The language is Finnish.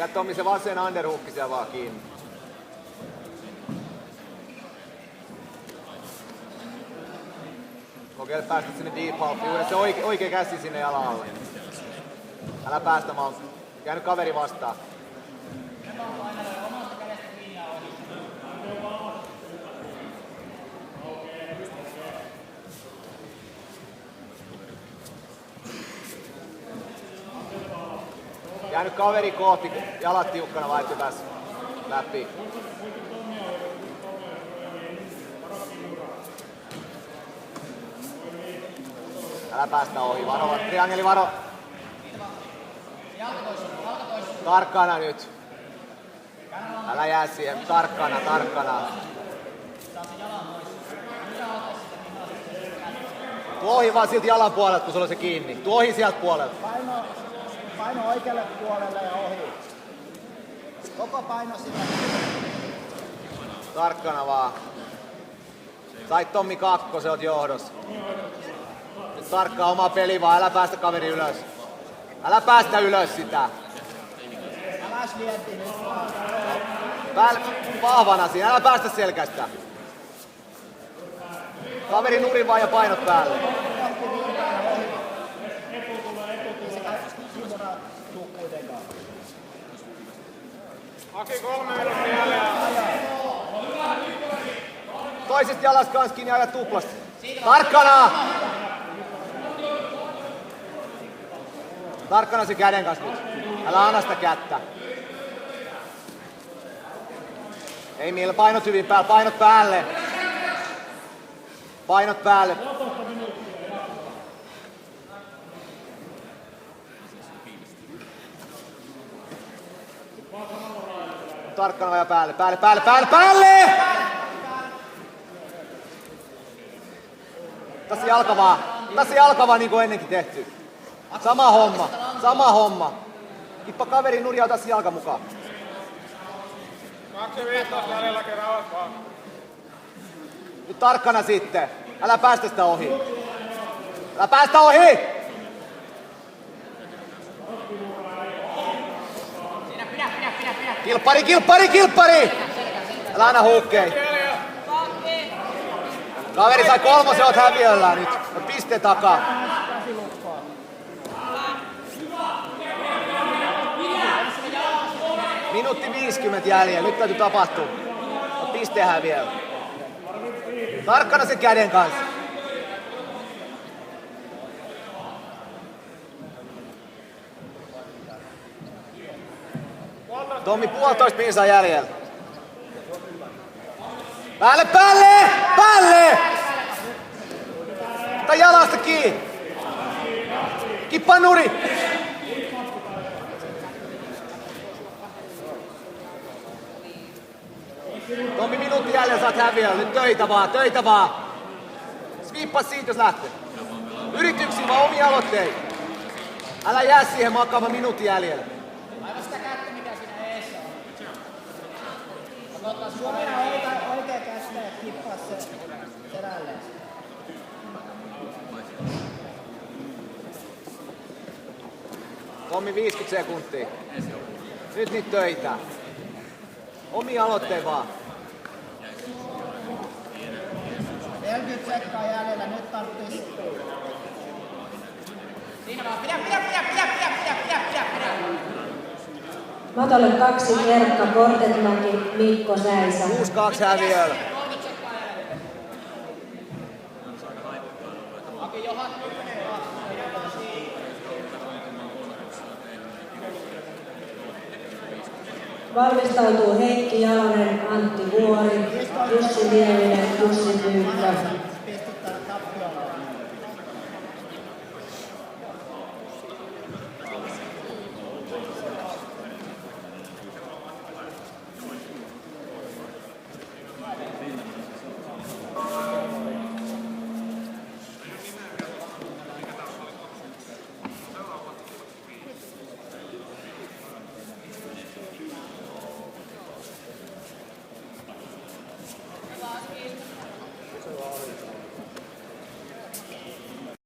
Pidä Tommi se vasen underhookki siellä vaan kiinni. Kokeile päästä sinne deep halpiin. Juuri se oikea käsi sinne jalan alle. Älä päästä Mount. Jäänyt kaveri vastaan. Jäänyt kaveri kohti, jalat tiukkana vaihtu tässä läpi. Älä päästä ohi, varo, triangeli varo. Tarkkana nyt. Älä jää siihen, tarkkana. Tuo ohi vaan siltä jalan puolelta, kun sulla on se kiinni. Tuo ohi sieltä puolelta. Paino oikealle puolelle ja ohi. Koko paino sitä. Tarkkana vaan. Sait Tommi kakkosen, oot johdossa. Nyt tarkkaa oma peli vaan, älä päästä kaveri ylös. Älä päästä ylös sitä. Älä slientti nyt vaan. Päällä vahvana siinä, älä päästä selkästä. Kaveri nurin vaan ja painot päälle. Aki 3 minuuttia jäljellä. Toisesta jalasta kans kiinni ja ajat tuplasta. Tarkkana! Tarkkana se käden kanssa nyt. Älä anna sitä kättä. Ei millä, painot hyvin päälle, painot päälle. Painot päälle. Tarkkana vaan päälle! Tässä jalka vaan niin kuin ennenkin tehty. Sama homma. Kippa kaveri nurin ja ota se jalka mukaan. 2.15 jäljellä kerran oot vaan. Nyt tarkkana sitten. Älä päästä sitä ohi. Älä päästä ohi! Kilppari! Älä anna huukkei. Kaveri sai 3, oot häviöllään nyt. Piste takaa. Minuutti 50 jäljellä, nyt täytyy tapahtua. Piste häviöllä. Tarkkana sen käden kanssa. Tommi 1,5 minsaa jäljellä. Päälle! Tai jalasta kiinni. Kippaa nuri. Tommi minuutti jäljellä, saat häviöllä. Nyt töitä vaan. Sviippaa siitä, jos lähtee. Yrityksiä vaan omia aloitteita. Älä jää siihen makaamaan minuutin jäljellä. Aivan sitä kättä, mikä siinä eessä on. Suoraan oikea kästä ja kippaa se selälleen. Tommi 50 sekuntia. Nyt niitä töitä. Omia aloitteita vaan. 40 sekkaa jäljellä, nyt tarvitsisi. Siinä vaan, pidä. Matolle 2 Erkka Kortetmäki, Mikko Säisä. 6-2 häviöllä. Valmistautuu Heikki Jalonen, Antti Vuori, Jussi Nieminen, Jussi Pyykkö.